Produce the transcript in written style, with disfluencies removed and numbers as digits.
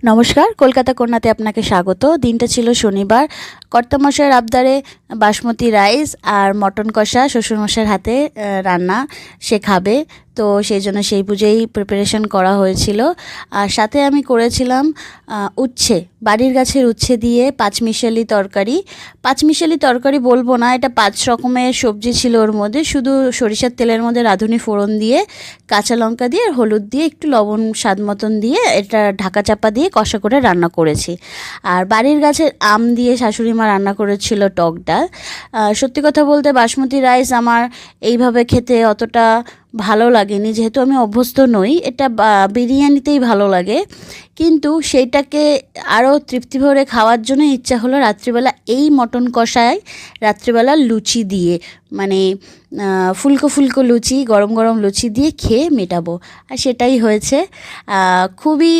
নমস্কার, কলকাতা কন্যাতে আপনাকে স্বাগত। দিনটা ছিল শনিবার। কর্তামশাইয়ের আবদারে বাসমতি রাইস আর মটন কষা শ্বশুরমশাইয়ের হাতে রান্না, সে খাবে। তো সেই জন্য সেই বুঝেই প্রিপারেশন করা হয়েছিল। আর সাথে আমি করেছিলাম উচ্ছে, বাড়ির গাছের উচ্ছে দিয়ে পাঁচমিশালি তরকারি। পাঁচমিশালি তরকারি বলবো না, এটা 5 রকমের সবজি ছিল ওর মধ্যে। শুধু সরিষার তেলের মধ্যে রাঁধুনি ফোড়ন দিয়ে, কাঁচা লঙ্কা দিয়ে আর হলুদ দিয়ে একটু লবণ স্বাদ মতন দিয়ে এটা ঢাকা চাপা দিয়ে কষা করে রান্না করেছি। আর বাড়ির গাছের আম দিয়ে শাশুড়ি মা রান্না করেছিল টক ডাল। সত্যি কথা বলতে বাসমতি রাইস আমার এইভাবে খেতে অতটা ভালো লাগেনি, যেহেতু আমি অভ্যস্ত নই। এটা বিরিয়ানিতেই ভালো লাগে, কিন্তু সেইটাকে আরও তৃপ্তি ভরে খাওয়ার জন্য ইচ্ছা হলো রাত্রিবেলা এই মটন কষায় রাত্রিবেলা লুচি দিয়ে, মানে ফুলকো ফুলকো লুচি, গরম গরম লুচি দিয়ে খেয়ে মেটাবো। আর সেটাই হয়েছে। খুবই